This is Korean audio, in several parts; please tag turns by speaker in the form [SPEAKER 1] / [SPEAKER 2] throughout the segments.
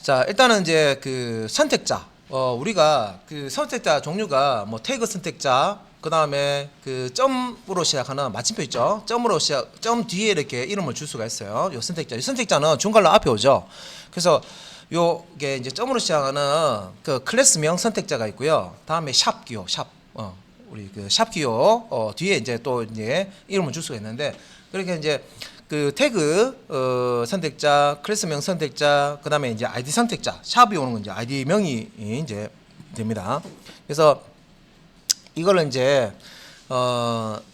[SPEAKER 1] 자, 일단은 이제 그 선택자, 우리가 그 선택자 종류가 뭐 태그 선택자, 그 다음에 그 점으로 시작하는 마침표 있죠. 점 뒤에 이렇게 이름을 줄 수가 있어요. 요 선택자, 이 선택자는 중괄호 앞에 오죠. 그래서 요게 이제 점으로 시작하는 그 클래스명 선택자가 있고요. 다음에 샵 기호, 우리 그 샵 기호 뒤에 이제 또 이제 이름을 줄 수가 있는데, 그렇게 이제 그 태그 선택자, 클래스명 선택자, 그 다음에 이제 아이디 선택자, 샵이 오는 건 이제 아이디명이 이제 됩니다. 그래서 이거를 이제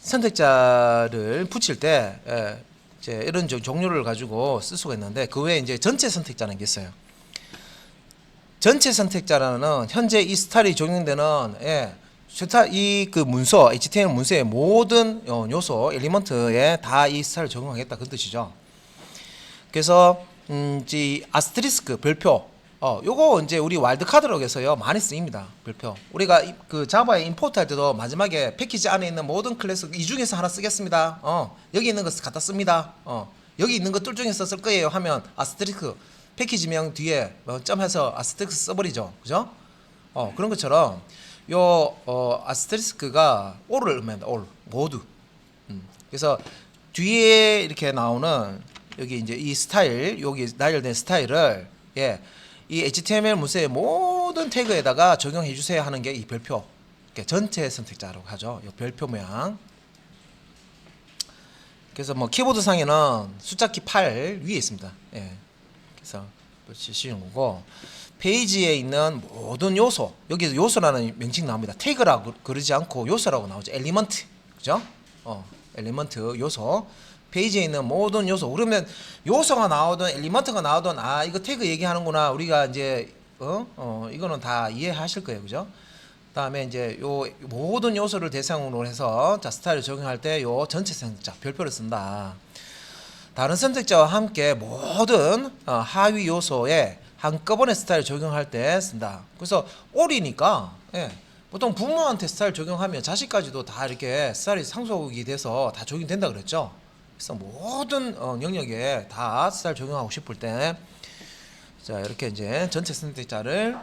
[SPEAKER 1] 선택자를 붙일 때 이제 이런 종류를 가지고 쓸 수가 있는데, 그 외에 이제 전체 선택자라는 게 있어요. 전체 선택자라는 현재 이 스타일이 적용되는 이 그 문서, HTML 문서의 모든 요소, 엘리먼트에 다 이 스타일을 적용하겠다, 그 뜻이죠. 그래서 이 아스트리스크 별표, 요거 이제 우리 와일드카드록에서요 많이 쓰입니다. 별표. 우리가 그 자바에 임포트 할 때도 마지막에 패키지 안에 있는 모든 클래스 이 중에서 하나 쓰겠습니다. 여기 있는 거 갖다 씁니다. 여기 있는 것들 중에서 쓸 거예요 하면 아스트리스크 패키지명 뒤에 점해서 아스트리스크 써버리죠. 그죠? 그런 것처럼 요 아스테리스크가 all을 의미합니다. all 모두. 그래서 뒤에 이렇게 나오는 여기 이제 이 스타일, 여기 나열된 스타일을 이 HTML 문서의 모든 태그에다가 적용해 주세요 하는 게 이 별표, 이렇게 전체 선택자라고 하죠. 이 별표 모양. 그래서 뭐 키보드 상에는 숫자키 8 위에 있습니다. 그래서 보시는 거고, 페이지에 있는 모든 요소, 여기서 요소라는 명칭 나옵니다. 태그라고 그러지 않고 요소라고 나오죠. 엘리먼트, 그죠? 엘리먼트 요소. 페이지에 있는 모든 요소. 그러면 요소가 나오든 엘리먼트가 나오든 이거 태그 얘기하는구나. 우리가 이제 이거는 다 이해하실 거예요, 그죠? 그다음에 이제 요 모든 요소를 대상으로 해서 자 스타일을 적용할 때 요 전체 선택자 별표를 쓴다. 다른 선택자와 함께 모든 하위 요소에 한꺼번에 스타일 적용할 때 쓴다. 그래서 all이니까 보통 부모한테 스타일 적용하면 자식까지도 다 이렇게 스타일이 상속이 돼서 다 적용된다 그랬죠. 그래서 모든 영역에 다 스타일 적용하고 싶을 때 자 이렇게 이제 전체 선택자를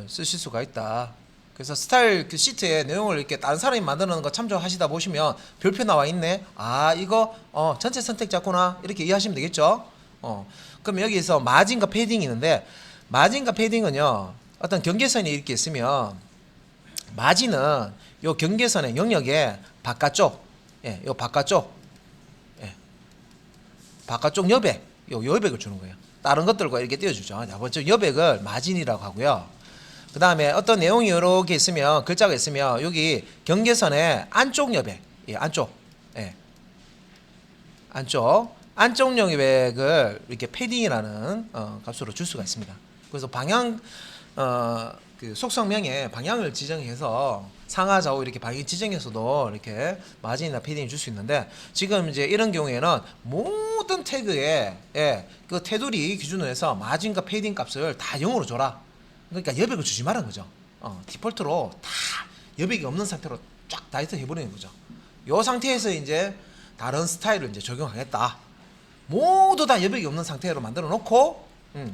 [SPEAKER 1] 쓰실 수가 있다. 그래서 스타일 그 시트에 내용을 이렇게 다른 사람이 만드는 거 참조하시다 보시면 별표 나와 있네. 이거 전체 선택자구나, 이렇게 이해하시면 되겠죠. 그럼 여기서 마진과 패딩이 있는데, 마진과 패딩은요 어떤 경계선이 이렇게 있으면 마진은 요 경계선의 영역의 바깥쪽, 요 바깥쪽, 바깥쪽 여백, 요 여백을 주는 거예요. 다른 것들과 이렇게 띄워주죠. 먼저 여백을 마진이라고 하고요. 그 다음에 어떤 내용이 여러 개 있으면, 글자가 있으면 여기 경계선의 안쪽 여백, 안쪽 여백을 이렇게 패딩이라는 값으로 줄 수가 있습니다. 그래서 방향 그 속성명에 방향을 지정해서 상하 좌우 이렇게 방향 지정해서도 이렇게 마진이나 패딩을 줄 수 있는데, 지금 이제 이런 경우에는 모든 태그에 그 테두리 기준으로 해서 마진과 패딩 값을 다 0으로 줘라. 그러니까 여백을 주지 말라는 거죠. 디폴트로 다 여백이 없는 상태로 쫙 다이트 해버리는 거죠. 이 상태에서 이제 다른 스타일을 이제 적용하겠다. 모두 다 여백이 없는 상태로 만들어 놓고,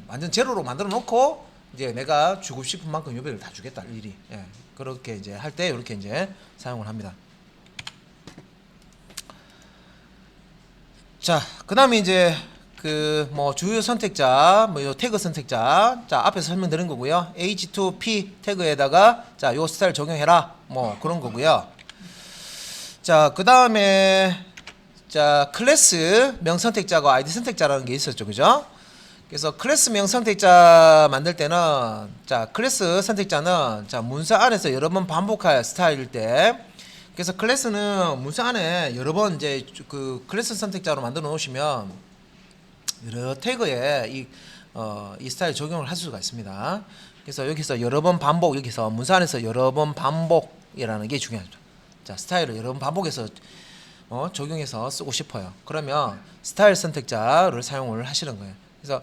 [SPEAKER 1] 완전 제로로 만들어 놓고, 이제 내가 주고 싶은 만큼 여백을 다 주겠다, 일일이. 그렇게 이제 할 때 이렇게 이제 사용을 합니다. 자, 그 다음에 이제 그 뭐 주요 선택자, 뭐 요 태그 선택자, 자 앞에서 설명드린 거고요. H2P 태그에다가 자 요 스타일 적용해라, 뭐 그런 거고요. 자, 그 다음에 자 클래스 명 선택자가 아이디 선택자라는 게 있었죠, 그죠? 그래서 클래스 명 선택자 만들 때는 자 클래스 선택자는 자 문서 안에서 여러 번 반복할 스타일일 때, 그래서 클래스는 문서 안에 여러 번 이제 그 클래스 선택자로 만들어 놓으시면 여러 태그에 이 스타일 적용을 할 수가 있습니다. 그래서 여기서 여러 번 반복, 여기서 문서 안에서 여러 번 반복이라는 게 중요하죠. 자 스타일을 여러 번 반복해서 적용해서 쓰고 싶어요. 그러면 스타일 선택자를 사용을 하시는 거예요. 그래서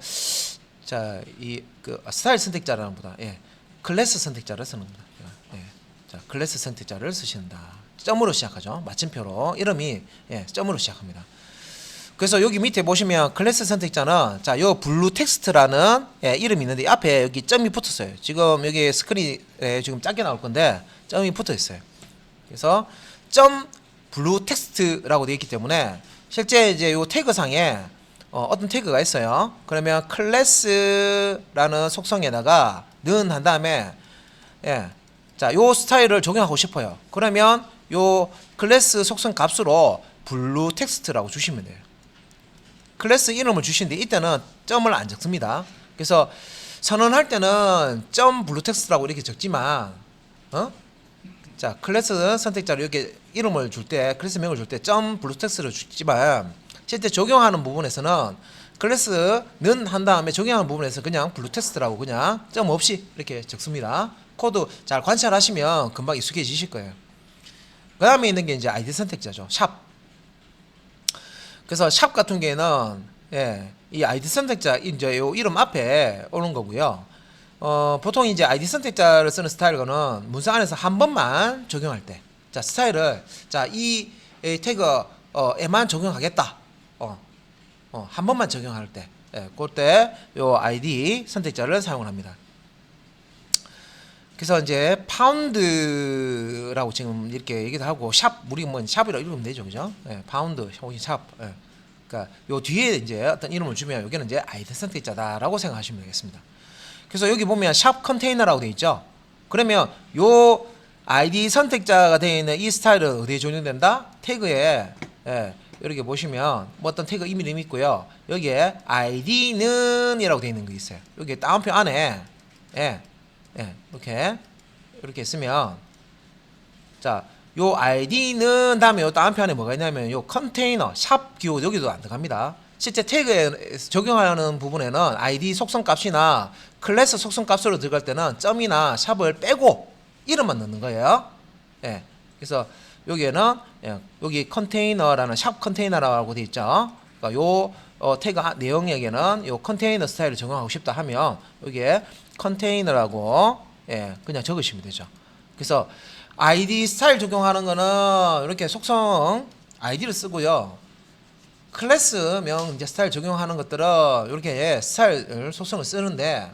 [SPEAKER 1] 자 이 그 스타일 선택자라는 보다 클래스 선택자를 쓰는 겁니다. 자 클래스 선택자를 쓰신다. 점으로 시작하죠. 마침표로 이름이 점으로 시작합니다. 그래서 여기 밑에 보시면 클래스 선택자는 자, 요 블루 텍스트라는 이름이 있는데 앞에 여기 점이 붙었어요. 지금 여기 스크린에 지금 작게 나올 건데 점이 붙어 있어요. 그래서 점 블루 텍스트라고 되어 있기 때문에 실제 이제 요 태그상에 어떤 태그가 있어요. 그러면 클래스라는 속성에다가 는 한 다음에 자, 요 스타일을 적용하고 싶어요. 그러면 요 클래스 속성 값으로 블루 텍스트라고 주시면 돼요. 클래스 이름을 주시는데 이때는 점을 안 적습니다. 그래서 선언할 때는 점 블루 텍스트라고 이렇게 적지만 자, 클래스 선택자로 이렇게 이름을 줄 때, 클래스 명을 줄 때 점 블루 텍스트를 주지만 실제 적용하는 부분에서는 클래스는 한 다음에 적용하는 부분에서 그냥 블루 텍스트라고 그냥 점 없이 이렇게 적습니다. 코드 잘 관찰하시면 금방 익숙해지실 거예요. 그 다음에 있는 게 이제 아이디 선택자죠. 샵. 그래서 샵 같은 경우에는 이 아이디 선택자 이제 요 이름 앞에 오는 거고요. 보통 이제 아이디 선택자를 쓰는 스타일은 문서 안에서 한 번만 적용할 때, 자 스타일을 자 이 태그에만 적용하겠다. 한 번만 적용할 때, 그때 요 아이디 선택자를 사용을 합니다. 그래서 이제 파운드라고 지금 이렇게 얘기도 하고 샵 우리 뭐 샵이라고 읽으면 되죠, 그죠? 파운드 혹은 샵. 그러니까 요 뒤에 이제 어떤 이름을 주면 여기는 이제 아이디 선택자다라고 생각하시면 되겠습니다. 그래서 여기 보면 샵 컨테이너라고 되어 있죠. 그러면 요 아이디 선택자가 되어 있는 이 스타일은 어디에 적용된다? 태그에 이렇게 보시면 뭐 어떤 태그 이름이 있고요. 여기에 아이디는 이라고 되어 있는 거 있어요. 여기 다운표 안에 이렇게 쓰면 자, 요 아이디는 다음에 요 다운표 안에 뭐가 있냐면 요 컨테이너 샵 기호 여기도 안 들어갑니다. 실제 태그에 적용하는 부분에는 아이디 속성 값이나 클래스 속성 값으로 들어갈 때는 점이나 샵을 빼고 이름만 넣는 거예요. 그래서 여기에는 여기 컨테이너라는 샵 컨테이너라고 되어 있죠. 그러니까 요 태그 내용에게는 요 컨테이너 스타일을 적용하고 싶다 하면 여기에 컨테이너라고 그냥 적으시면 되죠. 그래서 아이디 스타일 적용하는 거는 이렇게 속성 아이디를 쓰고요. 클래스명 이제 스타일 적용하는 것들은 이렇게 스타일 속성을 쓰는데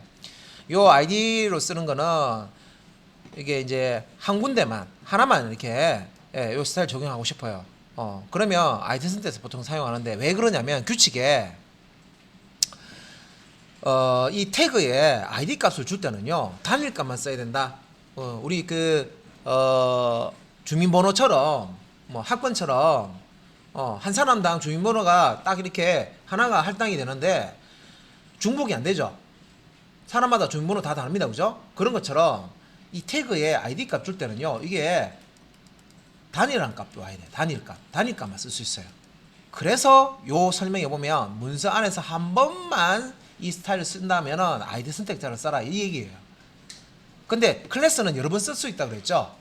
[SPEAKER 1] 요 아이디로 쓰는 거는 이게 이제 한 군데만 하나만 이렇게 요 스타일 적용하고 싶어요. 그러면 아이디 선택에서 보통 사용하는데 왜 그러냐면 규칙에 이 태그에 아이디 값을 줄 때는요 단일값만 써야 된다. 우리 주민번호처럼 뭐 학번처럼 한 사람당 주민번호가 딱 이렇게 하나가 할당이 되는데 중복이 안 되죠. 사람마다 주민번호 다 다릅니다, 그죠? 그런 것처럼 이 태그에 아이디 값 줄 때는요 이게 단일한 값도 와야 돼. 단일값만 쓸 수 있어요. 그래서 요 설명에 보면 문서 안에서 한 번만 이 스타일을 쓴다면은 아이디 선택자를 써라 이 얘기예요. 근데 클래스는 여러 번 쓸 수 있다 그랬죠?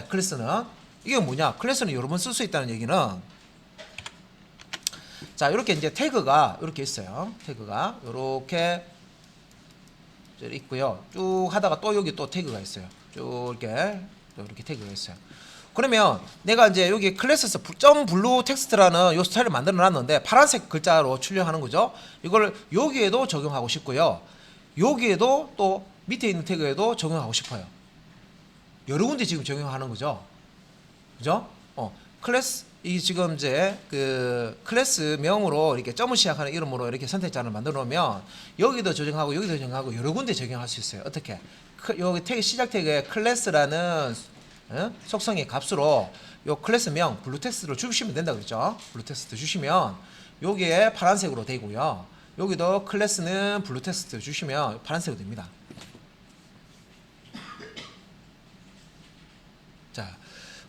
[SPEAKER 1] 클래스는 이게 뭐냐? 클래스는 여러 번 쓸 수 있다는 얘기는 자 이렇게 이제 태그가 이렇게 있어요. 태그가 이렇게 있고요. 쭉 하다가 또 여기 또 태그가 있어요. 쭉 이렇게 태그가 있어요. 그러면 내가 이제 여기 클래스에서 점 블루 텍스트라는 요 스타일을 만들어 놨는데 파란색 글자로 출력하는 거죠. 이걸 여기에도 적용하고 싶고요. 여기에도 또 밑에 있는 태그에도 적용하고 싶어요. 여러 군데 지금 적용하는 거죠. 그죠? 클래스 이 지금 이제 클래스명으로 이렇게 점을 시작하는 이름으로 이렇게 선택자를 만들어 놓으면 여기도 적용하고 여기도 적용하고 여러 군데 적용할 수 있어요. 어떻게? 여기 태그 시작 태그에 클래스라는 속성의 값으로 요 클래스명 블루 텍스트를 주시면 된다 그랬죠. 블루 텍스트 주시면 여기에 파란색으로 되고요. 여기도 클래스는 블루 텍스트 주시면 파란색으로 됩니다. 자,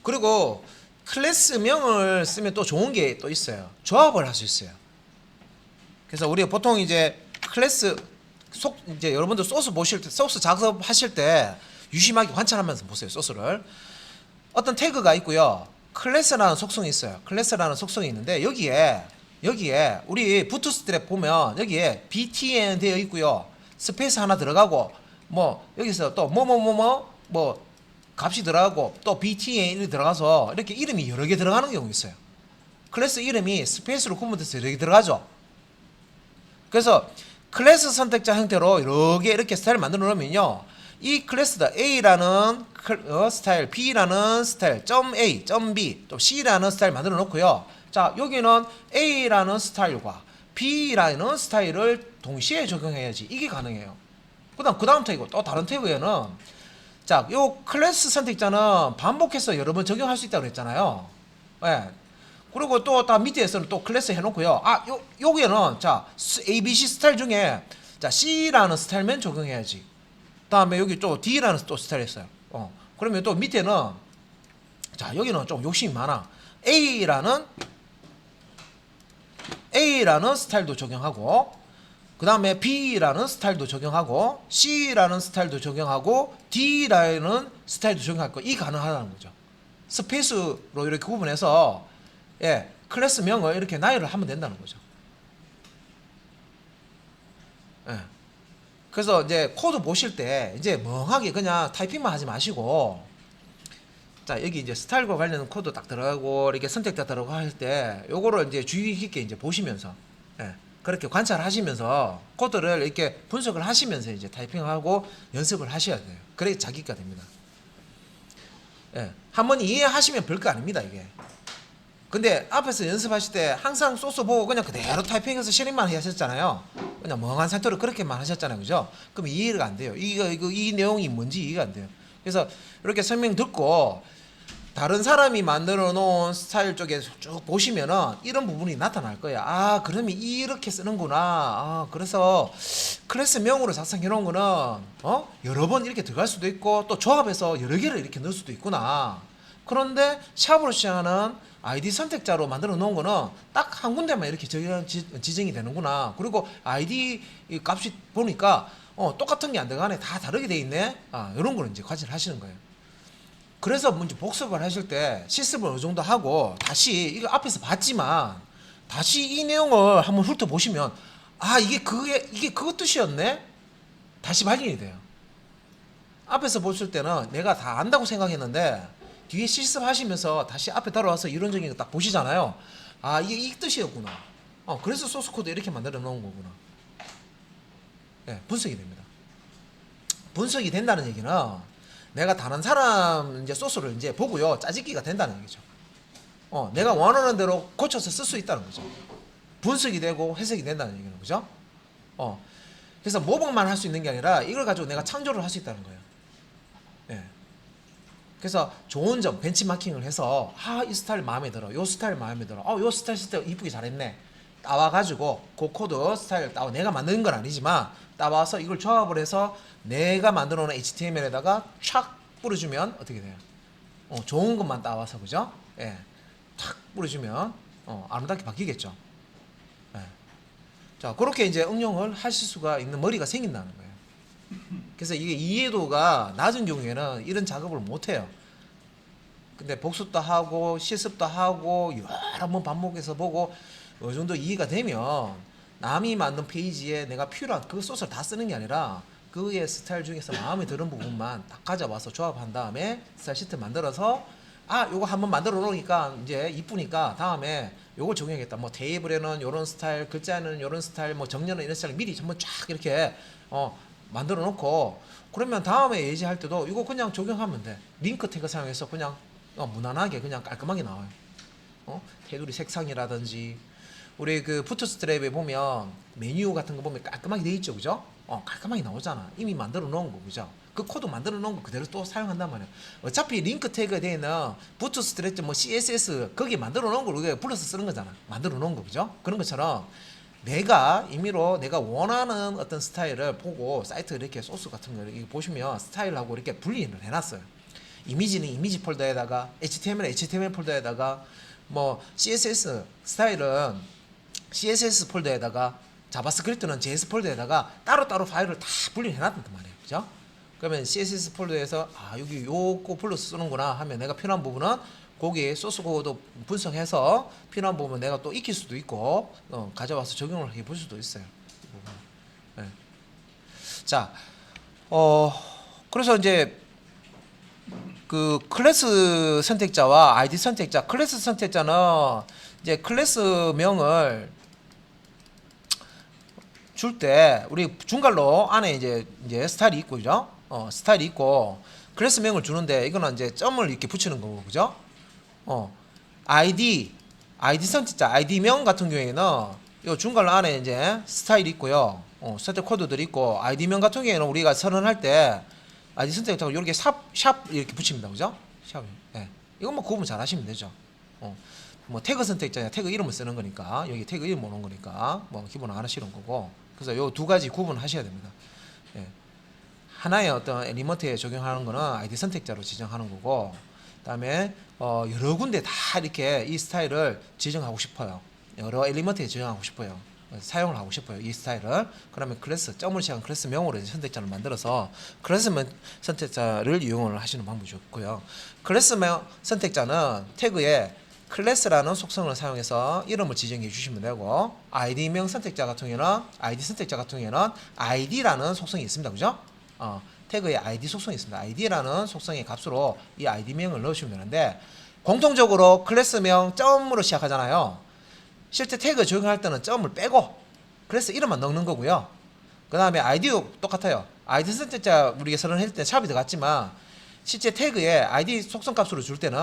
[SPEAKER 1] 그리고 클래스명을 쓰면 또 좋은 게 또 있어요. 조합을 할 수 있어요. 그래서 우리가 보통 이제 클래스 이제 여러분들 소스 보실 때 소스 작업하실 때 유심하게 관찰하면서 보세요. 소스를 어떤 태그가 있고요. 클래스라는 속성이 있어요. 클래스라는 속성이 있는데 여기에 우리 부트스트랩 보면 여기에 btn 되어 있고요. 스페이스 하나 들어가고 뭐 여기서 또 값이 들어가고 또 btn이 들어가서 이렇게 이름이 여러 개 들어가는 경우 있어요. 클래스 이름이 스페이스로 구분돼서 여기 들어가죠. 그래서 클래스 선택자 형태로 여러 개 이렇게 스타일을 만들어 놓으면요, 이 클래스다 A라는 스타일, B라는 스타일, .A, .B, 또 C라는 스타일 만들어 놓고요. 자, 여기는 A라는 스타일과 B라는 스타일을 동시에 적용해야지 이게 가능해요. 그 다음 태그, 또 다른 태그에는, 자, 요 클래스 선택자는 반복해서 여러 번 적용할 수 있다고 그랬잖아요. 예. 그리고 또 다 밑에서는 또 클래스 해놓고요. 여기에는, 자, A, B, C 스타일 중에, 자, C라는 스타일만 적용해야지. 다음에 여기 또 D라는 또 스타일 있어요. 그러면 또 밑에는, 자, 여기는 좀 욕심이 많아. A라는 스타일도 적용하고, 그 다음에 B라는 스타일도 적용하고, C라는 스타일도 적용하고, D라는 스타일도 적용할 거, 이 가능하다는 거죠. 스페이스로 이렇게 구분해서, 예, 클래스명을 이렇게 나열을 하면 된다는 거죠. 예. 그래서 이제 코드 보실 때 이제 멍하게 그냥 타이핑만 하지 마시고, 자, 여기 이제 스타일과 관련된 코드 딱 들어가고 이렇게 선택자 들어가고 할 때 요거를 이제 주의 깊게 이제 보시면서, 예, 그렇게 관찰하시면서 코드를 이렇게 분석을 하시면서 이제 타이핑하고 연습을 하셔야 돼요. 그래야 자기가 됩니다. 예, 한번 이해하시면 별거 아닙니다, 이게. 근데 앞에서 연습하실 때 항상 소스 보고 그냥 그대로 타이핑해서 실행만 하셨잖아요. 그냥 멍한 상태로 그렇게만 하셨잖아요, 그죠? 그럼 이해가 안 돼요. 이 내용이 뭔지 이해가 안 돼요. 그래서 이렇게 설명 듣고 다른 사람이 만들어 놓은 스타일 쪽에 쭉 보시면은 이런 부분이 나타날 거예요. 아, 그러면 이렇게 쓰는구나. 아, 그래서 클래스명으로 작성해 놓은 거는 여러 번 이렇게 들어갈 수도 있고 또 조합해서 여러 개를 이렇게 넣을 수도 있구나. 그런데 샵으로 시작하는 아이디 선택자로 만들어 놓은 거는 딱 한 군데만 이렇게 지정이 되는구나. 그리고 아이디 값이 보니까 똑같은 게 안 들어가네. 다 다르게 돼 있네. 아, 이런 거는 이제 관찰 하시는 거예요. 그래서 문제 복습을 하실 때 실습을 어느 정도 하고 다시 이거 앞에서 봤지만 다시 이 내용을 한번 훑어보시면, 아, 이게 그거 뜻이었네? 다시 발견이 돼요. 앞에서 보실 때는 내가 다 안다고 생각했는데 뒤에 실습하시면서 다시 앞에 따라와서 이론적인 거 딱 보시잖아요. 아, 이게 이 뜻이었구나. 그래서 소스 코드 이렇게 만들어 놓은 거구나. 네, 분석이 됩니다. 분석이 된다는 얘기는 내가 다른 사람 이제 소스를 이제 보고요, 짜집기가 된다는 얘기죠. 내가 원하는 대로 고쳐서 쓸 수 있다는 거죠. 분석이 되고 해석이 된다는 얘기는, 그죠? 그래서 모방만 할 수 있는 게 아니라 이걸 가지고 내가 창조를 할 수 있다는 거예요. 예. 그래서 좋은 점 벤치마킹을 해서, 이 스타일 마음에 들어, 요 스타일 마음에 들어, 요 스타일 이쁘게 잘했네, 따와가지고 그 코드 스타일 따와, 내가 만드는 건 아니지만 따와서 이걸 조합을 해서 내가 만들어 놓은 HTML에다가 촥 뿌려주면 어떻게 돼요? 좋은 것만 따와서, 그죠? 예, 탁 뿌려주면 아름답게 바뀌겠죠. 예. 자, 그렇게 이제 응용을 하실 수가 있는 머리가 생긴다는 거예요. 그래서 이게 이해도가 낮은 경우에는 이런 작업을 못 해요. 근데 복습도 하고 실습도 하고 여러 번 반복해서 보고 어느 정도 이해가 되면 남이 만든 페이지에 내가 필요한 그 소스를 다 쓰는 게 아니라 그의 스타일 중에서 마음에 드는 부분만 딱 가져와서 조합한 다음에 스타일 시트 만들어서, 요거 한번 만들어 놓으니까 이제 이쁘니까 다음에 요걸 적용하겠다. 뭐 테이블에는 요런 스타일, 글자에는 요런 스타일, 뭐 정렬은 이런 스타일 미리 한번 쫙 이렇게 만들어 놓고, 그러면 다음에 예지할 때도 이거 그냥 적용하면 돼. 링크 태그 사용해서 그냥 무난하게 그냥 깔끔하게 나와요. 테두리 색상이라든지 우리 그 부트스트랩에 보면 메뉴 같은 거 보면 깔끔하게 돼 있죠, 그죠? 깔끔하게 나오잖아. 이미 만들어 놓은 거, 그죠? 그 코드 만들어 놓은 거 그대로 또 사용한단 말이야. 어차피 링크 태그에 되는 부트스트랩 뭐 CSS 거기에 만들어 놓은 걸 우리가 불러서 쓰는 거잖아. 만들어 놓은 거, 그죠? 그런 것처럼 내가 임의로 내가 원하는 어떤 스타일을 보고 사이트 이렇게 소스 같은 거 이렇게 보시면 스타일하고 이렇게 분리를 해놨어요. 이미지는 이미지 폴더에다가, HTML은 HTML 폴더에다가, 뭐 CSS 스타일은 CSS 폴더에다가, 자바스크립트는 JS 폴더에다가 따로따로 파일을 다 분리해놨단 말이에요, 그죠? 그러면 CSS 폴더에서 여기 요거 불러서 쓰는구나 하면 내가 필요한 부분은 거기에 소스 코드 분석해서 필요한 부분 내가 또 익힐 수도 있고 가져와서 적용을 해볼 수도 있어요. 네. 자, 그래서 이제 그 클래스 선택자와 아이디 선택자, 클래스 선택자는 이제 클래스명을 줄 때 우리 중괄로 안에 이제 스타일이 있고, 그죠? 스타일이 있고 클래스명을 주는데 이거는 이제 점을 이렇게 붙이는 거고, 그죠? 아이디 선택자, 아이디명 같은 경우에는 이 중괄로 안에 이제 스타일이 있고요. 선택 코드들이 있고, 아이디명 같은 경우에는 우리가 선언할 때 아이디 선택자고 이렇게 샵 이렇게 붙입니다, 그죠? 샵. 예. 이건 뭐 구분 잘 하시면 되죠. 뭐 태그 선택자냐, 태그 이름을 쓰는 거니까 여기 태그 이름 오는 거니까 뭐 기본 안 하시는 거고, 그래서 요 두 가지 구분하셔야 됩니다. 예. 하나의 어떤 엘리먼트에 적용하는 거는 아이디 선택자로 지정하는 거고, 그다음에 여러 군데 다 이렇게 이 스타일을 지정하고 싶어요. 여러 엘리먼트에 지정하고 싶어요. 사용을 하고 싶어요, 이 스타일을. 그러면 클래스, 점을 취한 클래스명으로 선택자를 만들어서 클래스명 선택자를 이용을 하시는 방법이 좋고요. 클래스명 선택자는 태그에 클래스라는 속성을 사용해서 이름을 지정해 주시면 되고, 아이디명 선택자 같은 경우에는 아이디라는 속성이 있습니다, 그죠? 태그에 아이디 속성이 있습니다. 아이디라는 속성의 값으로 이 아이디명을 넣으시면 되는데, 공통적으로 클래스명 점으로 시작하잖아요. 실제 태그 적용할 때는 점을 빼고 클래스 이름만 넣는 거고요. 그 다음에 아이디도 똑같아요. 아이디 선택자 우리가 선언할 때 샵이 들어갔지만 실제 태그에 아이디 속성 값으로 줄 때는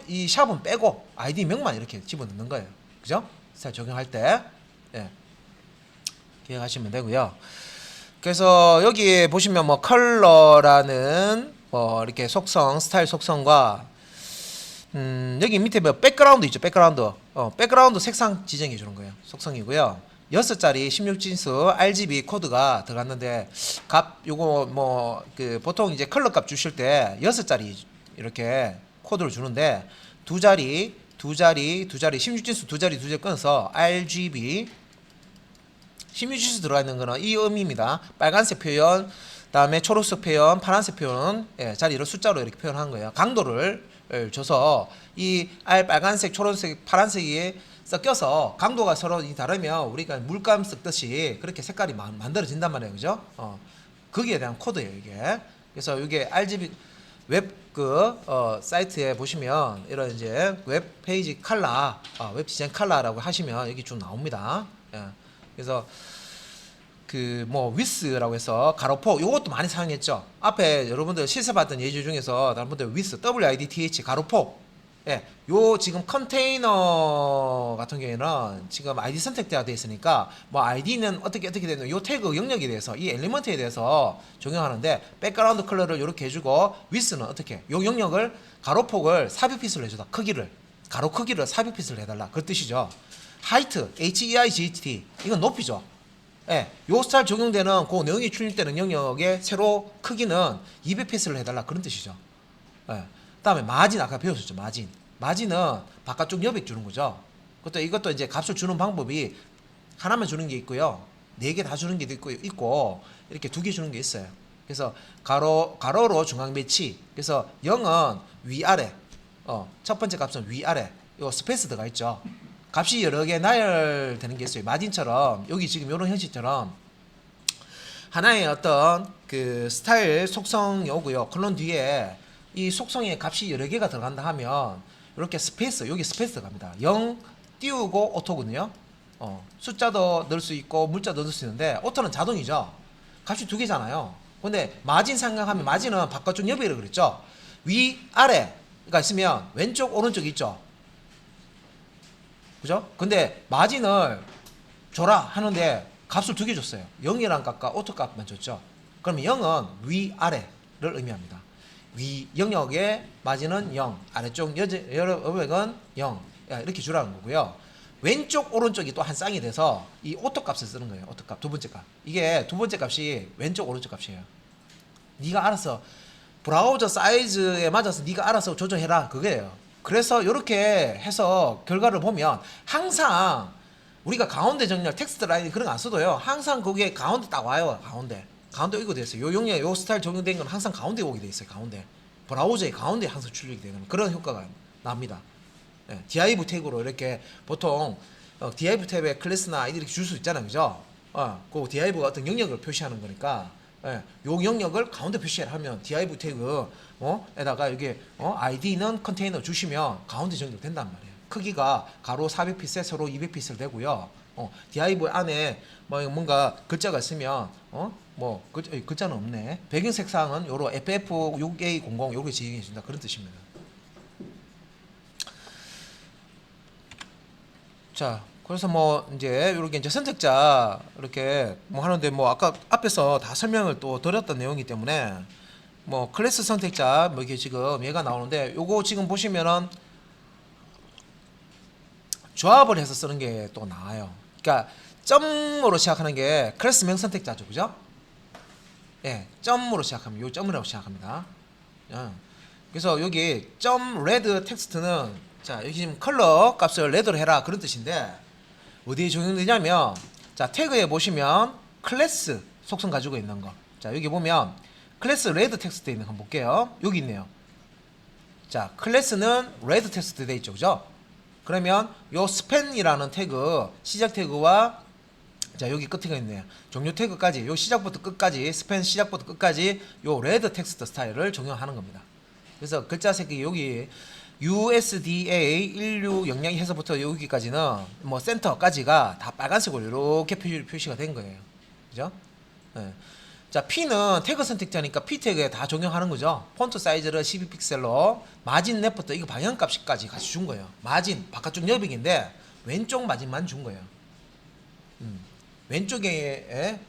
[SPEAKER 1] 이 샵은 빼고 아이디 명만 이렇게 집어넣는 거예요, 그죠? 스타일 적용할 때. 예. 기억하시면 되고요. 그래서 여기 보시면 뭐 컬러라는 뭐 이렇게 속성, 스타일 속성과 여기 밑에 뭐 백그라운드 있죠. 백그라운드 색상 지정해 주는 거예요. 속성이고요. 6자리 16진수 RGB 코드가 들어갔는데, 값 요거 뭐 그 보통 이제 컬러 값 주실 때 6자리 이렇게 코드를 주는데, 두 자리 16진수 두 자리 끊어서 RGB 16진수 들어가 있는 거는 이 의미입니다. 빨간색 표현, 다음에 초록색 표현, 파란색 표현, 자리를 숫자로 이렇게 표현한 거예요. 강도를 줘서 이 빨간색, 초록색, 파란색이 섞여서 강도가 서로 다르면 우리가 물감 섞듯이 그렇게 색깔이 만들어진단 말이에요, 그죠? 거기에 대한 코드예요, 이게. 그래서 이게 RGB 웹 사이트에 보시면 이런 이제 웹 페이지 컬러, 웹 디자인 컬러라고 하시면 여기 쭉 나옵니다. 예. 그래서 그 뭐 위스라고 해서 가로폭, 요것도 많이 사용했죠. 앞에 여러분들 실습했던 예제 중에서 여러분들 위스, WIDTH 가로폭, 요 지금 컨테이너 같은 경우에는 지금 아이디 선택되어 있으니까 뭐 아이디는 어떻게 되는 요 태그 영역에 대해서, 이 엘리먼트에 대해서 적용하는데, 백그라운드 컬러를 이렇게 해주고, 위스는 어떻게 요 영역을 가로폭을 400픽셀로 해주다, 가로 크기를 400픽셀로 해달라, 그 뜻이죠. 하이트, HEIGHT, 이건 높이죠. 요 스타일 적용되는 그 내용이 출력되는 영역의 세로 크기는 200픽셀로 해달라, 그런 뜻이죠. 다음에 마진, 아까 배웠었죠. 마진은 바깥쪽 여백 주는 거죠. 이것도 이제 값을 주는 방법이 하나만 주는 게 있고요, 4개 다 주는 게 있고 이렇게 2개 주는 게 있어요. 그래서 가로로 중앙 배치. 그래서 0은 위아래, 첫 번째 값은 위아래, 요 스페이스 들어가 있죠. 값이 여러 개 나열되는 게 있어요. 마진처럼, 여기 지금 이런 형식처럼 하나의 어떤 그 스타일 속성이 오고요. 콜론 뒤에 이 속성의 값이 여러 개가 들어간다 하면 이렇게 스페이스, 여기 스페이스 들어갑니다. 0 띄우고 오토거든요. 숫자도 넣을 수 있고 물자도 넣을 수 있는데, 오토는 자동이죠. 값이 2개잖아요. 근데 마진 생각하면, 마진은 바깥쪽 여백이라고 그랬죠. 위 아래가 있으면 왼쪽 오른쪽 있죠, 그죠? 근데 마진을 줘라 하는데 값을 2개 줬어요. 0이란 값과 오토 값만 줬죠. 그러면 0은 위아래를 의미합니다. 위 영역의 마진은 0, 아래쪽 여백은 0, 이렇게 주라는 거고요. 왼쪽 오른쪽이 또 한 쌍이 돼서 이 오토 값을 쓰는 거예요. 오토 값, 두 번째 값. 이게 두 번째 값이 왼쪽 오른쪽 값이에요. 네가 알아서 브라우저 사이즈에 맞아서 네가 알아서 조정해라, 그거예요. 그래서 이렇게 해서 결과를 보면 항상 우리가 가운데 정렬, 텍스트 라인 그런 거 안 써도요, 항상 거기에 가운데 딱 와요. 가운데 오게 돼 있어요. 요 영역, 요 스타일 적용된 건 항상 가운데 오게 돼 있어요. 가운데 브라우저의 가운데 항상 출력이 되는 그런 효과가 납니다. div 태그로 이렇게 보통 div 탭에 클래스나 이렇게 줄 수 있잖아요, 그죠? 그 div가 어떤 영역을 표시하는 거니까 예, 요 영역을 가운데 표시를 하면 div 태그 에다가 여기 id는 컨테이너 주시면 가운데 정렬된단 말이에요. 크기가 가로 400픽셀, 세로 200픽셀 되고요. div 안에 뭐 뭔가 글자가 있으면 뭐 글자는 없네. 배경 색상은 요로 FF6A00 요렇게 지정해 준다 그런 뜻입니다. 자, 그래서 뭐 이제 이렇게 이제 선택자 이렇게 뭐 하는데 뭐 아까 앞에서 다 설명을 또 드렸던 내용이기 때문에 뭐 클래스 선택자 뭐 이게 지금 얘가 나오는데 요거 지금 보시면은 조합을 해서 쓰는 게 또 나아요. 그러니까 점으로 시작하는 게 클래스명 선택자죠, 그죠? 예, 점으로 시작하면 요 점이라고 시작합니다. 그래서 여기 점 레드 텍스트는 자 여기 지금 컬러 값을 레드로 해라 그런 뜻인데 어디에 적용되냐면 자 태그에 보시면 클래스 속성 가지고 있는 거. 자 여기 보면 클래스 레드 텍스트 있는 거 한번 볼게요. 여기 있네요. 자 클래스는 레드 텍스트 돼 있죠, 그죠? 그러면 요 스팬이라는 태그 시작 태그와 자 여기 끝에 있네요. 종료 태그까지 요 시작부터 끝까지 스팬 시작부터 끝까지 요 레드 텍스트 스타일을 적용하는 겁니다. 그래서 글자 색이 여기 USDA 1600 해서부터 여기까지는 뭐 센터까지가 다 빨간색으로 이렇게 표시가 된 거예요. 그죠? 네. 자 P는 태그 선택자니까 P 태그에 다 적용하는 거죠. 폰트 사이즈를 12픽셀로 마진 레프트 이거 방향값까지 같이 준 거예요. 마진 바깥쪽 여백인데 왼쪽 마진만 준 거예요. 왼쪽에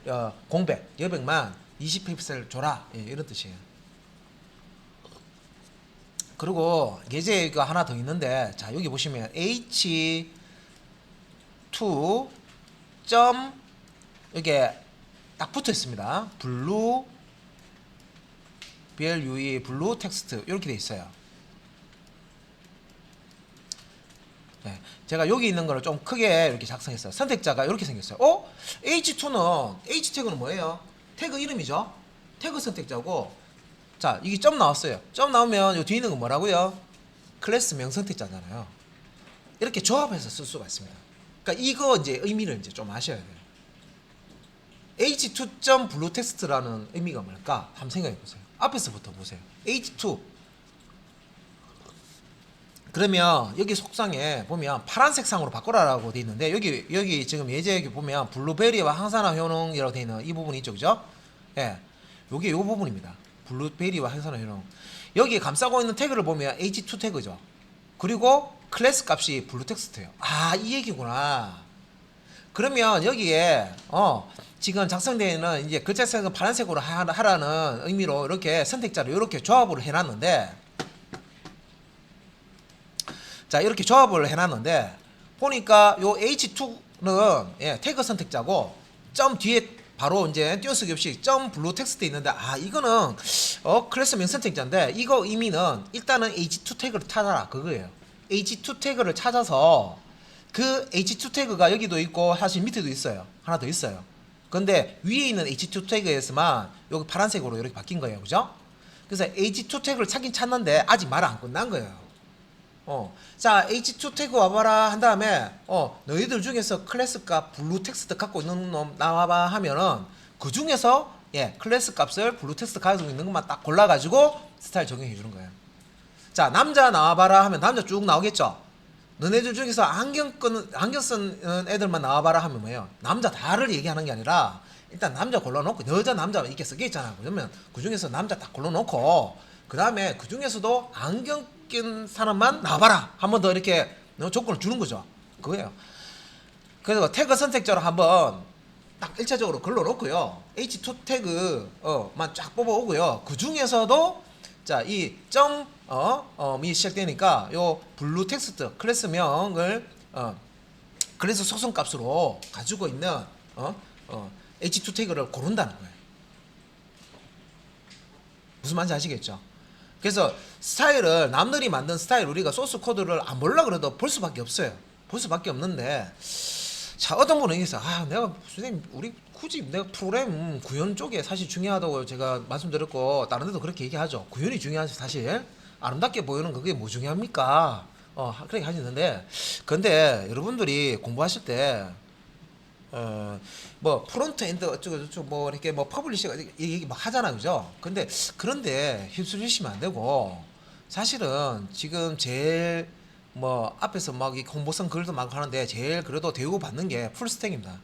[SPEAKER 1] 공백 여백만 20픽셀 줘라 이런 뜻이에요. 그리고 예제가 하나 더 있는데 자 여기 보시면 h2 점 이게 딱 붙어 있습니다. 블루 blue 블루 텍스트 이렇게 돼 있어요. 네, 제가 여기 있는 거를 좀 크게 이렇게 작성했어요. 선택자가 이렇게 생겼어요. H2는 H 태그는 뭐예요? 태그 이름이죠. 태그 선택자고 자 이게 점 나왔어요. 점 나오면 요 뒤에 있는 건 뭐라고요? 클래스 명선택자잖아요. 이렇게 조합해서 쓸 수가 있습니다. 그러니까 이거 이제 의미를 이제 좀 아셔야 돼요. H2. 블루 텍스트라는 의미가 뭘까? 한번 생각해 보세요. 앞에서부터 보세요. H2 그러면 여기 속상에 보면 파란색 상으로 바꿔라라고 돼 있는데 여기 지금 예제 여기 보면 블루베리와 항산화 효능이라고 돼 있는 이 부분이 있죠, 그죠? 예, 요게 요 부분입니다. 블루베리와 항산화 효능. 여기 감싸고 있는 태그를 보면 H2 태그죠. 그리고 클래스 값이 블루 텍스트예요. 아, 이 얘기구나. 그러면 여기에 지금 작성되어 있는 이제 글자 색은 파란색으로 하라는 의미로 이렇게 선택자를 이렇게 조합을 해놨는데. 자 이렇게 조합을 해놨는데 보니까 요 H2는 태그 선택자고 점 뒤에 바로 이제 띄어쓰기 없이 점 블루 텍스트 있는데 아 이거는 클래스명 선택자인데 이거 의미는 일단은 H2 태그를 찾아라 그거예요. H2 태그를 찾아서 그 H2 태그가 여기도 있고 사실 밑에도 있어요. 하나 더 있어요. 근데 위에 있는 H2 태그에서만 여기 파란색으로 이렇게 바뀐 거예요, 그죠? 그래서 H2 태그를 찾긴 찾는데 아직 말 안 끝난 거예요. 자 H2 태그 와봐라 한 다음에 너희들 중에서 클래스 값 블루 텍스트 갖고 있는 놈 나와봐 하면은 그 중에서 클래스 값을 블루 텍스트 가지고 있는 것만 딱 골라가지고 스타일 적용해 주는 거예요. 자 남자 나와봐라 하면 남자 쭉 나오겠죠. 너네들 중에서 안경 쓰는 애들만 나와봐라 하면 뭐예요? 남자 다를 얘기하는 게 아니라 일단 남자 골라놓고 여자 남자 이렇게 쓰게 있잖아. 그러면 그 중에서 남자 딱 골라놓고 그 다음에 그 중에서도 안경 낀 사람만 나와봐라 한 번 더 이렇게 조건을 주는 거죠. 그거예요. 그래서 태그 선택자로 한번 딱 1차적으로 걸러놓고요. H2 태그만 쫙 뽑아오고요. 그 중에서도 자 이 점 이 시작되니까 요 블루 텍스트 클래스명을 클래스 속성값으로 가지고 있는 H2 태그를 고른다는 거예요. 무슨 말인지 아시겠죠? 그래서 스타일을 남들이 만든 스타일 우리가 소스 코드를 안 몰라 그래도 볼 수밖에 없어요. 볼 수밖에 없는데 자 어떤 분은 얘기해서 내가 선생님 우리 굳이 내가 프로그램 구현 쪽에 사실 중요하다고 제가 말씀드렸고 다른 데도 그렇게 얘기하죠. 구현이 중요하지 사실 아름답게 보이는 그게 뭐 중요합니까? 그렇게 하시는데 근데 여러분들이 공부하실 때 뭐 프론트 엔드 어쩌고 저쩌고 뭐 이렇게 뭐 퍼블리셔 얘기 막 하잖아요, 그죠? 그런데 휩쓸리시면 안 되고 사실은 지금 제일 뭐 앞에서 막 이 홍보성 글도 많고 하는데 제일 그래도 대우 받는 게 풀스택입니다.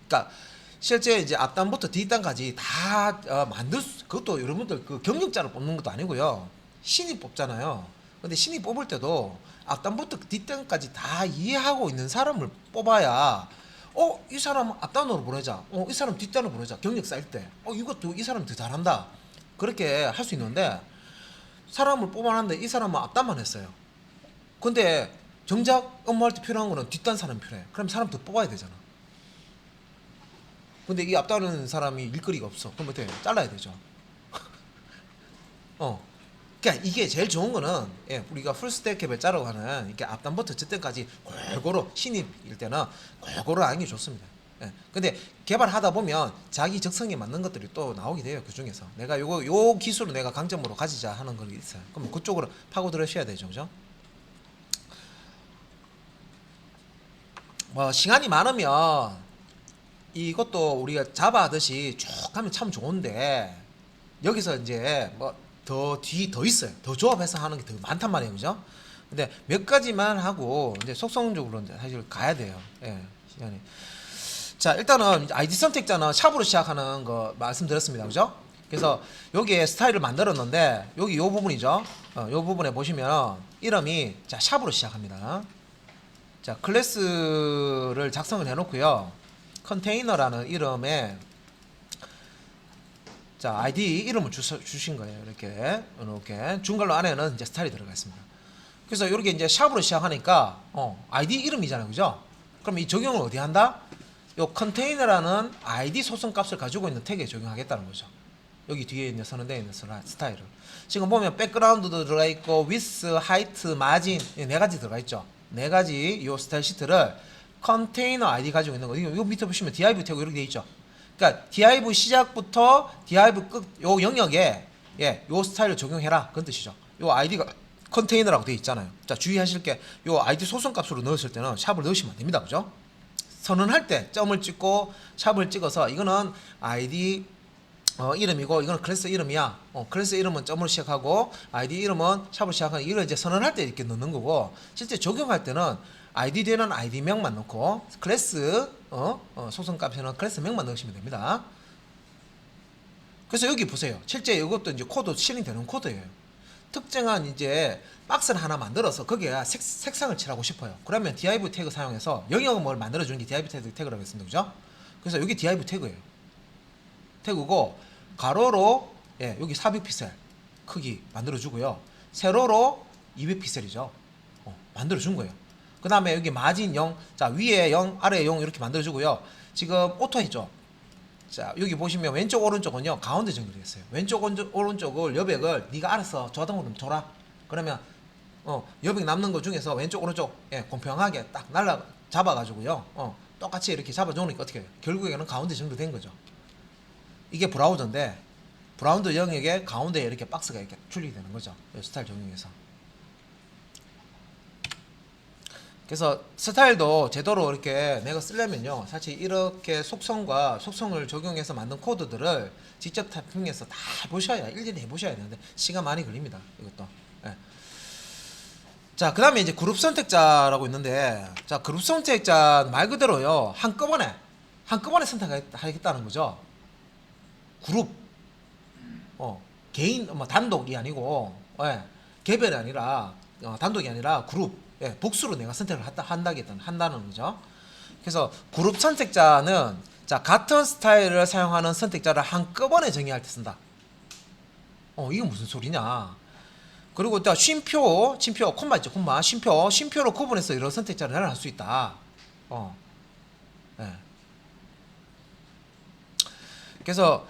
[SPEAKER 1] 그러니까 실제 이제 앞단부터 뒷단까지 다 만들 그것도 여러분들 그 경력자를 뽑는 것도 아니고요. 신입 뽑잖아요. 근데 신입 뽑을 때도 앞단부터 뒷단까지 다 이해하고 있는 사람을 뽑아야 이 사람 앞단으로 보내자. 이 사람 뒷단으로 보내자. 경력 쌓일 때. 이것도 이 사람 더 잘한다. 그렇게 할 수 있는데 사람을 뽑아놨는데 이 사람은 앞단만 했어요. 근데 정작 업무할 때 필요한 거는 뒷단 사람이 필요해. 그럼 사람 더 뽑아야 되잖아. 근데 이 앞다는 사람이 일거리가 없어. 그럼 어떻게 잘라야 되죠. 그러니까 이게 제일 좋은 거는 우리가 풀스택 캡을 짜라고 하는 이게 앞단부터 저때까지 골고루 신입일 때는 골고루 하는 게 좋습니다. 근데 개발하다 보면 자기 적성에 맞는 것들이 또 나오게 돼요. 그 중에서 내가 요 기술을 내가 강점으로 가지자 하는 거 있어요. 그럼 그쪽으로 파고 들으셔야 되죠, 그죠? 뭐 시간이 많으면 이것도 우리가 자바 하듯이 쭉 하면 참 좋은데 여기서 이제 뭐 더 있어요. 더 조합해서 하는 게 더 많단 말이에요, 그죠? 근데 몇 가지만 하고 이제 속성적으로 이제 사실 가야 돼요. 시간이. 자, 일단은 아이디 선택자는 샵으로 시작하는 거 말씀드렸습니다, 그죠? 그래서 여기에 스타일을 만들었는데 여기 요 부분이죠. 요 부분에 보시면 이름이 자 샵으로 시작합니다. 자, 클래스를 작성을 해놓고요. 컨테이너라는 이름에 자 아이디 이름을 주신 거예요. 이렇게 중괄호 안에는 이제 스타일이 들어가 있습니다. 그래서 이렇게 이제 샵으로 시작하니까 아이디 이름이잖아요, 그죠? 그럼 이 적용을 어디 한다? 요 컨테이너라는 아이디 소성 값을 가지고 있는 태그에 적용하겠다는 거죠. 여기 뒤에 있는 선언되어 있는 스타일을 지금 보면 백그라운드도 들어가 있고 위스, 하이트, 마진 네 가지 들어가 있죠. 네 가지 요 스타일 시트를 컨테이너 아이디 가지고 있는 거. 이거 밑에 보시면 div 태그 이렇게 돼 있죠. 그러니까 div 시작부터 div 끝 요 영역에 요 스타일을 적용해라 그런 뜻이죠. 요 아이디가 컨테이너라고 돼 있잖아요. 자, 주의하실 게 요 아이디 소성 값으로 넣었을 때는 샵을 넣으시면 안 됩니다. 그죠? 선언할 때 점을 찍고 샵을 찍어서 이거는 아이디 이름이고 이거는 클래스 이름이야. 클래스 이름은 점으로 시작하고 아이디 이름은 샵으로 시작하는 이걸 이제 선언할 때 이렇게 넣는 거고 실제 적용할 때는 아이디 뒤에는 아이디 명만 넣고 클래스 소성 값에는 클래스 명만 넣으시면 됩니다. 그래서 여기 보세요. 실제 이것도 이제 코드 실행되는 코드예요. 특정한 이제 박스를 하나 만들어서 거기에 색상을 칠하고 싶어요. 그러면 div 태그 사용해서 영역을 만들어주는 게 div 태그라고 했습니다. 그죠? 그래서 여기 div 태그예요. 태그고 가로로 여기 400픽셀 크기 만들어주고요. 세로로 200픽셀이죠. 만들어준 거예요. 그 다음에 여기 마진 0, 자 위에 0, 아래 0 이렇게 만들어주고요. 지금 오토 했죠. 자 여기 보시면 왼쪽 오른쪽은요 가운데 정렬이 됐어요. 왼쪽 오른쪽을 여백을 네가 알아서 자동으로 줘라. 그러면 여백 남는 것 중에서 왼쪽 오른쪽 공평하게 딱 날라 잡아가지고요. 똑같이 이렇게 잡아주니까 어떻게 해요? 결국에는 가운데 정렬된 거죠. 이게 브라우저인데 브라우저 영역에 가운데에 이렇게 박스가 이렇게 출력되는 거죠. 스타일 적용해서. 그래서 스타일도 제대로 이렇게 내가 쓰려면요 사실 이렇게 속성과 속성을 적용해서 만든 코드들을 직접 타이핑해서 다 해보셔야 일일이 해보셔야 되는데 시간 많이 걸립니다. 이것도. 자, 그 다음에 이제 그룹 선택자라고 있는데 자 그룹 선택자 말 그대로요 한꺼번에 선택하겠다는 거죠. 그룹 개인 단독이 아니고 개별이 아니라 단독이 아니라 그룹 복수로 내가 선택을 한다는 거죠. 그래서 그룹 선택자는 자 같은 스타일을 사용하는 선택자를 한꺼번에 정의할 때 쓴다. 이건 무슨 소리냐. 그리고 또 쉼표 콤마 있죠. 콤마 쉼표로 구분해서 이런 선택자를 할 수 있다. 그래서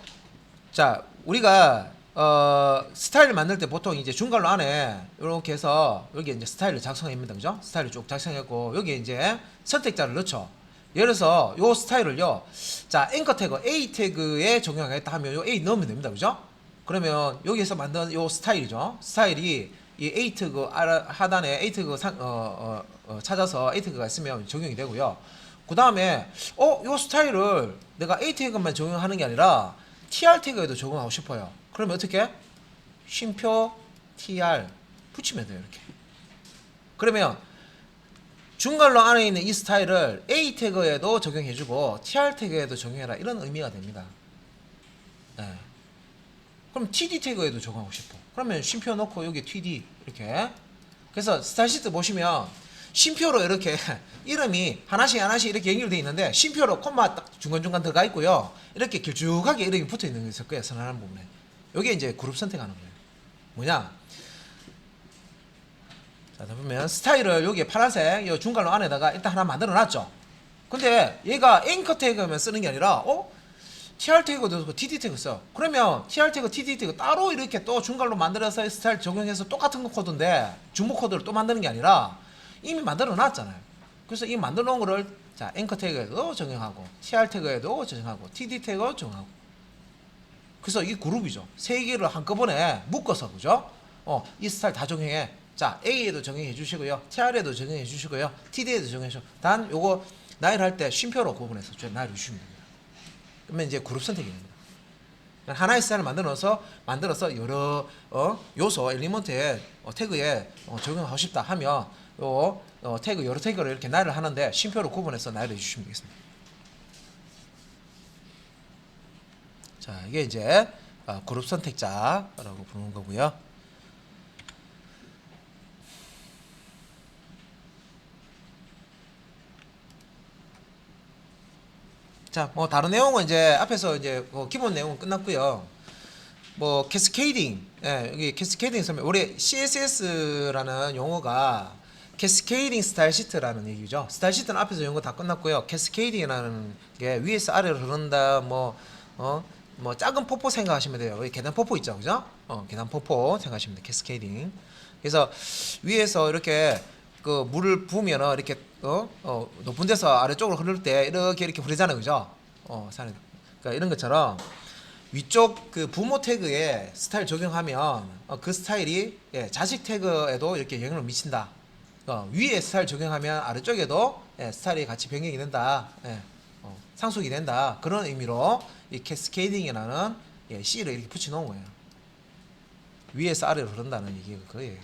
[SPEAKER 1] 자 우리가 스타일을 만들 때 보통 이제 중괄호 안에 이렇게 해서 여기 이제 스타일을 작성합니다. 그죠? 스타일을 쭉 작성했고 여기 이제 선택자를 넣죠. 예를 들어서 요 스타일을요. 자, 앵커 태그 A 태그에 적용하겠다 하면 요 A 넣으면 됩니다. 그죠? 그러면 여기에서 만든 요 스타일이죠. 스타일이 이 A 태그 하단에 A 태그 찾아서 A 태그가 있으면 적용이 되고요. 그 다음에 요 스타일을 내가 A 태그만 적용하는 게 아니라 TR 태그에도 적용하고 싶어요. 그러면 어떻게? 쉼표 TR 붙이면 돼요. 이렇게. 그러면 중괄호 안에 있는 이 스타일을 A 태그에도 적용해주고 TR 태그에도 적용해라, 이런 의미가 됩니다. 네. 그럼 TD 태그에도 적용하고 싶어. 그러면 쉼표 넣고 여기 TD 이렇게. 그래서 스타일 시트 보시면 쉼표로 이렇게 이름이 하나씩 이렇게 연결되어 있는데 쉼표로 콤마 딱 중간중간 들어가 있고요. 이렇게 길쭉하게 이름이 붙어 있는 게 있을 거예요. 선언하는 부분에. 이게 이제 그룹 선택하는 거예요. 뭐냐? 자, 보면 스타일을 여기 파란색 이 중괄호 안에다가 일단 하나 만들어 놨죠. 근데 얘가 앵커 태그만 쓰는 게 아니라 TR 태그도 TD 태그 써. 그러면 TR 태그, TD 태그 따로 이렇게 또 중괄호 만들어서 스타일 적용해서 똑같은 코드인데 중복 코드를 또 만드는 게 아니라 이미 만들어 놨잖아요. 그래서 이 만들어 놓은 거를 자, 앵커 태그에도 적용하고 TR 태그에도 적용하고 TD 태그에도 적용하고. 그래서 이 그룹이죠. 세 개를 한꺼번에 묶어서, 그죠? 이 스타일 다 적용해. 자, A에도 적용해 주시고요. TR에도 적용해 주시고요. TD에도 적용해 주시고. 단 요거 나열 할 때 쉼표로 구분해서 나열 주시면 됩니다. 그러면 이제 그룹 선택이 됩니다. 하나의 스타일을 만들어서 여러 요소 엘리먼트에 태그에 적용하고 싶다 하면 요 태그 여러 태그를 이렇게 나열을 하는데 쉼표로 구분해서 나열해 주시면 되겠습니다. 자, 이게 이제 그룹 선택자라고 부르는 거고요. 자, 뭐 다른 내용은 이제 앞에서 이제 기본 내용은 끝났고요. 뭐 캐스케이딩, 여기 캐스케이딩 설명. 우리 CSS라는 용어가 캐스케이딩 스타일 시트라는 얘기죠. 스타일 시트는 앞에서 용어 다 끝났고요. 캐스케이딩이라는 게 위에서 아래로 흐른다, 뭐 작은 폭포 생각하시면 돼요. 여기 계단 폭포 있죠, 그죠? 계단 폭포 생각하시면 돼요. 캐스케이딩. 그래서 위에서 이렇게 그 물을 부으면은 이렇게 높은 데서 아래쪽으로 흐를 때 이렇게 흐르잖아요, 그죠? 그러니까 이런 것처럼 위쪽 그 부모 태그에 스타일 적용하면 그 스타일이 자식 태그에도 이렇게 영향을 미친다. 위에 스타일 적용하면 아래쪽에도 스타일이 같이 변경이 된다. 상속이 된다. 그런 의미로 이 캐스케이딩이라는 C를 이렇게 붙여놓은 거예요. 위에서 아래로 흐른다는 얘기가 그거예요.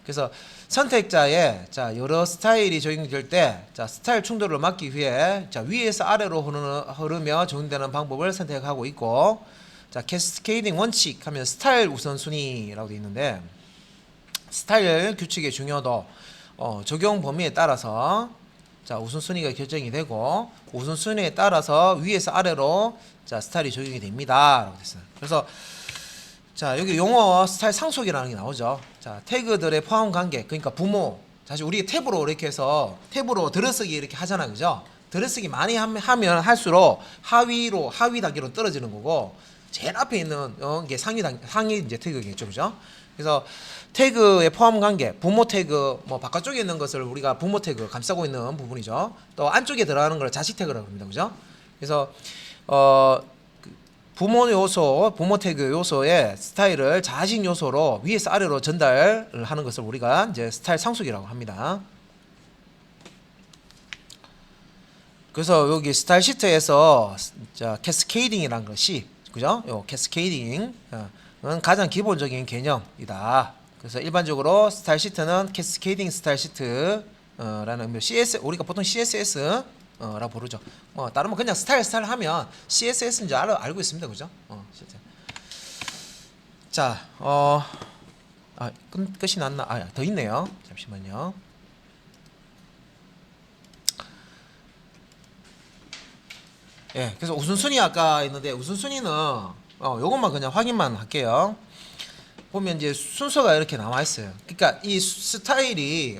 [SPEAKER 1] 그래서 선택자에 여러 스타일이 적용될 때 스타일 충돌을 막기 위해 위에서 아래로 흐르며 적용되는 방법을 선택하고 있고, 캐스케이딩 원칙 하면 스타일 우선순위라고 되어 있는데, 스타일 규칙의 중요도 적용 범위에 따라서 우선순위가 결정이 되고, 우선순위에 따라서 위에서 아래로 스타일이 적용이 됩니다 라고 됐어요. 그래서 여기 용어 스타일 상속이라는 게 나오죠. 태그들의 포함 관계, 그러니까 부모. 사실 우리 탭으로 이렇게 해서 탭으로 들어쓰기 이렇게 하잖아요, 그죠? 들어쓰기 많이 하면 할수록 하위 단계로 떨어지는 거고, 제일 앞에 있는 게 상위 이제 태그겠죠, 그죠? 그래서 태그의 포함 관계, 부모 태그, 뭐 바깥쪽에 있는 것을 우리가 부모 태그 감싸고 있는 부분이죠. 또 안쪽에 들어가는 걸 자식 태그라고 합니다, 그죠? 그래서 부모 요소, 부모 태그 요소의 스타일을 자식 요소로 위에서 아래로 전달을 하는 것을 우리가 이제 스타일 상속이라고 합니다. 그래서 여기 스타일 시트에서 캐스케이딩이라는 것이, 그죠? 요 캐스케이딩은 가장 기본적인 개념이다. 그래서 일반적으로 스타일 시트는 캐스케이딩 스타일 시트라는 의미로 우리가 보통 CSS 라고 부르죠. 다른 건 그냥 스타일 하면 CSS인 줄 알고 있습니다, 그죠? 실제. 자, 끝이 났나? 더 있네요. 잠시만요. 그래서 우선순위 아까 있는데, 우선순위는 요것만 그냥 확인만 할게요. 보면 이제 순서가 이렇게 나와 있어요. 그러니까 이 스타일이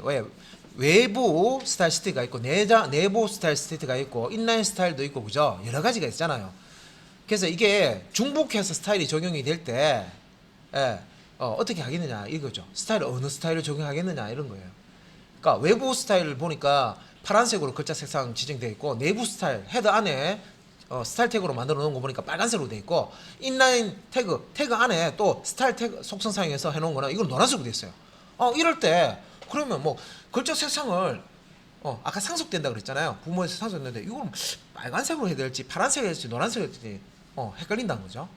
[SPEAKER 1] 외부 스타일 시트가 있고 내부 스타일 시트가 있고 인라인 스타일도 있고, 그죠? 여러 가지가 있잖아요. 그래서 이게 중복해서 스타일이 적용이 될 때 어떻게 하겠느냐 이거죠. 스타일을 어느 스타일을 적용하겠느냐 이런 거예요. 그러니까 외부 스타일을 보니까 파란색으로 글자 색상 지정되어 있고, 내부 스타일 헤더 안에 스타일 태그로 만들어 놓은 거 보니까 빨간색으로 되어 있고, 인라인 태그 안에 또 스타일 태그 속성상에서 해놓은 거는 이건 노란색으로 되어 있어요. 이럴 때 그러면 뭐 글자 색상을 아까 상속된다 그랬잖아요. 부모에서 상속됐는데 이걸 빨간색으로 해야 될지 파란색으로 해야 될지 노란색으로 해야 될지 헷갈린다는 거죠.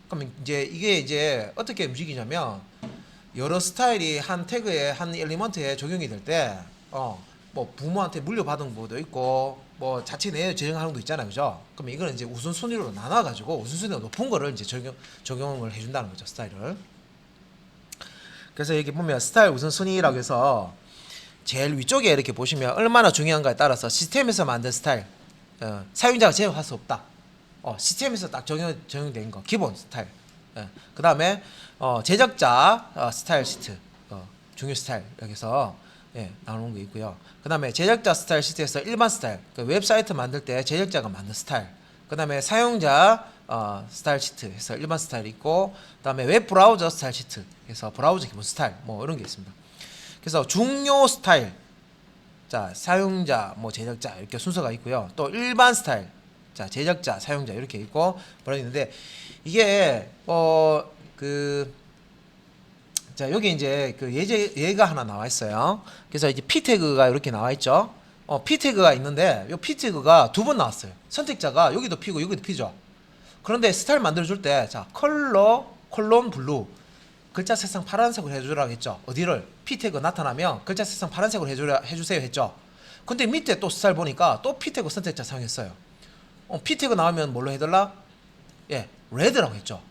[SPEAKER 1] 그러면 이제 이게 이제 어떻게 움직이냐면 여러 스타일이 한 태그에 한 엘리먼트에 적용이 될 때 뭐 부모한테 물려받은 것도 있고 뭐 자체 내에 제정하는 것도 있잖아요. 그죠? 그러면 이거는 이제 우선순위로 나눠 가지고 우선순위가 높은 거를 이제 적용을 해 준다는 거죠. 스타일을. 그래서 여기 보면 스타일 우선순위라고 해서 제일 위쪽에 이렇게 보시면 얼마나 중요한가에 따라서 시스템에서 만든 스타일 사용자가 제어할 수 없다. 시스템에서 딱 적용된 거 기본 스타일. 그 다음에 제작자 스타일 시트 중요 스타일 여기서 나오는 거 있고요. 그 다음에 제작자 스타일 시트에서 일반 스타일 웹사이트 만들 때 제작자가 만든 스타일. 그 다음에 사용자 스타일 시트 해서 일반 스타일 있고, 그 다음에 웹 브라우저 스타일 시트 해서 브라우저 기본 스타일 뭐 이런 게 있습니다. 그래서 중요 스타일, 자 사용자 뭐 제작자 이렇게 순서가 있고요. 또 일반 스타일, 자 제작자 사용자 이렇게 있고 뭐라 있는데 이게 자 여기 이제 그 예가 하나 나와 있어요. 그래서 이제 P 태그가 이렇게 나와 있죠. P 태그가 있는데 이 P 태그가 두 번 나왔어요. 선택자가 여기도 P고 여기도 P죠. 그런데 스타일 만들어줄 때 자 컬러 콜론 블루 글자 색상 파란색으로 해주라고 했죠. 어디를 P 태그 나타나면 글자 색상 파란색으로 해주세요 했죠. 근데 밑에 또 스타일 보니까 또 P 태그 선택자 사용했어요. P 태그 나오면 뭘로 해달라? 레드라고 했죠.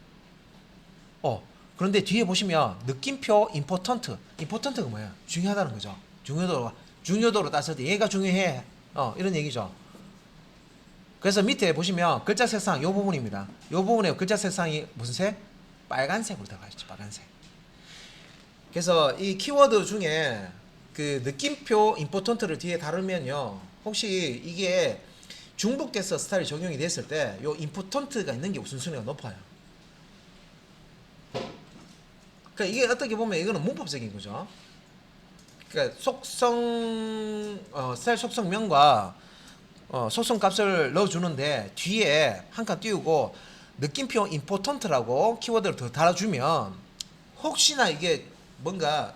[SPEAKER 1] 그런데 뒤에 보시면 느낌표 임포턴트가 뭐야? 중요하다는 거죠. 중요도로 따졌을 때 얘가 중요해. 이런 얘기죠. 그래서 밑에 보시면 글자 색상 요 부분입니다. 요 부분에 글자 색상이 무슨 색? 빨간색으로 들어가 있죠. 빨간색. 그래서 이 키워드 중에 그 느낌표 임포턴트를 뒤에 다루면요. 혹시 이게 중복돼서 스타일이 적용이 됐을 때 요 임포턴트가 있는 게 우선순위가 높아요. 그러니까 이게 어떻게 보면 이거는 문법적인 거죠. 그러니까 스타일 속성명과 속성 값을 넣어주는데 뒤에 한 칸 띄우고 느낌표 임포턴트라고 키워드를 더 달아주면 혹시나 이게 뭔가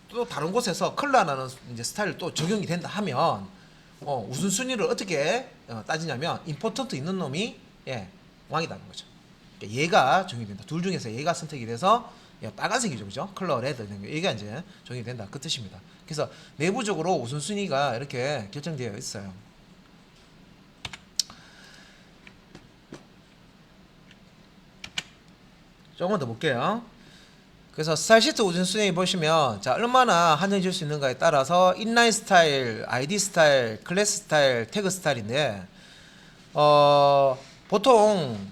[SPEAKER 1] 또 다른 곳에서 컬러라는 이제 스타일을 또 적용이 된다 하면 우선순위를 어떻게 따지냐면 임포턴트 있는 놈이 왕이다는 거죠. 그러니까 얘가 적용이 된다. 둘 중에서 얘가 선택이 돼서 빨간색이죠, 그죠? 컬러 레드 얘가 이제 적용이 된다 그 뜻입니다. 그래서 내부적으로 우선순위가 이렇게 결정되어 있어요. 조금 더 볼게요. 그래서 스타일 시트 우선순위 보시면 자 얼마나 한정해줄 수 있는가에 따라서 인라인 스타일, 아이디 스타일, 클래스 스타일, 태그 스타일인데 보통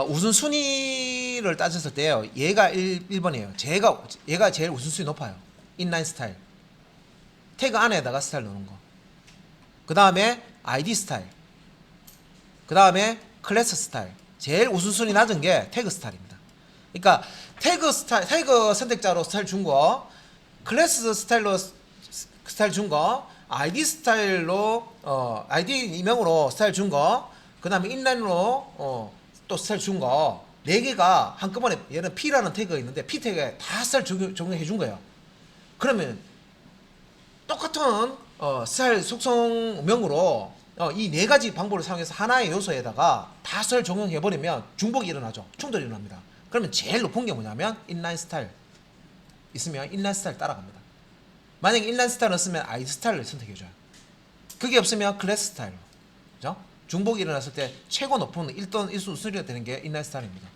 [SPEAKER 1] 우선순위를 따졌을 때요. 얘가 1번이에요. 얘가 제일 우선순위 높아요. 인라인 스타일. 태그 안에다가 스타일 넣는 거. 그 다음에 아이디 스타일. 그 다음에 클래스 스타일. 제일 우선순위 낮은 게 태그 스타일입니다. 그러니까 태그 선택자로 스타일 준 거, 클래스 스타일로 스타일 준 거, 아이디 스타일로 아이디 이명으로 스타일 준 거, 그 다음에 인라인으로 또 스타일 준 거, 4개가 한꺼번에 얘는 P라는 태그가 있는데 P 태그에 다 스타일 적용해 준 거예요. 그러면 똑같은 스타일 속성명으로 이 4가지 방법을 사용해서 하나의 요소에다가 다 스타일 적용해 버리면 중복이 일어나죠. 충돌이 일어납니다. 그러면 제일 높은 게 뭐냐면 인라인 스타일 있으면 인라인 스타일 따라갑니다. 만약에 인라인 스타일을 쓰면 아이디 스타일을 선택해줘요. 그게 없으면 클래스 스타일로. 그죠? 중복이 일어났을 때 최고 높은 1수 수리가 되는 게 인라인 스타일입니다.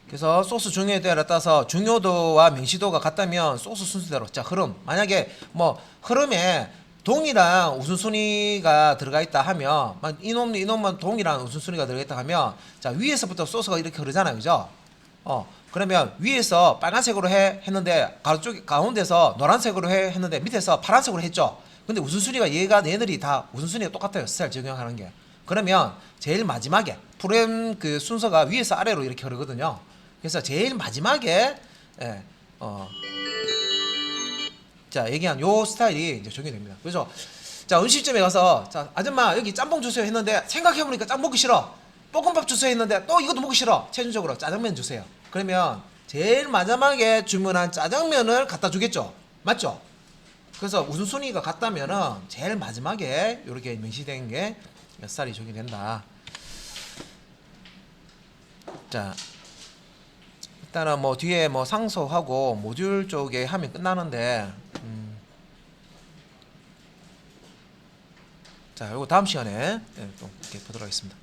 [SPEAKER 1] 그래서 소스 중요에 따라서 중요도와 명시도가 같다면 소스 순서대로 자 흐름 만약에 뭐 흐름에 동일한 우선순위가 들어가 있다 하면 이놈만 동일한 우선순위가 들어가 있다 하면 자 위에서부터 소스가 이렇게 흐르잖아요, 그죠? 그러면 위에서 빨간색으로 했는데 가운데서 노란색으로 했는데 밑에서 파란색으로 했죠. 근데 우선순위가 얘네들이 다 우선순위가 똑같아요. 스타일 적용하는 게. 그러면 제일 마지막에 프레임 그 순서가 위에서 아래로 이렇게 흐르거든요. 그래서 제일 마지막에 자 얘기한 요 스타일이 이제 적용이 됩니다. 그래서 자 음식점에 가서 자 아줌마 여기 짬뽕 주세요 했는데 생각해보니까 짬 먹기 싫어. 볶음밥 주세요 했는데 또 이것도 먹기 싫어. 최종적으로 짜장면 주세요. 그러면 제일 마지막에 주문한 짜장면을 갖다 주겠죠. 맞죠? 그래서 우선순위가 같다면은 제일 마지막에 이렇게 명시된 게 몇 살이 적용된다. 자, 일단은 뭐 뒤에 뭐 상소하고 모듈 쪽에 하면 끝나는데, 자, 이거 다음 시간에 또 이렇게 보도록 하겠습니다.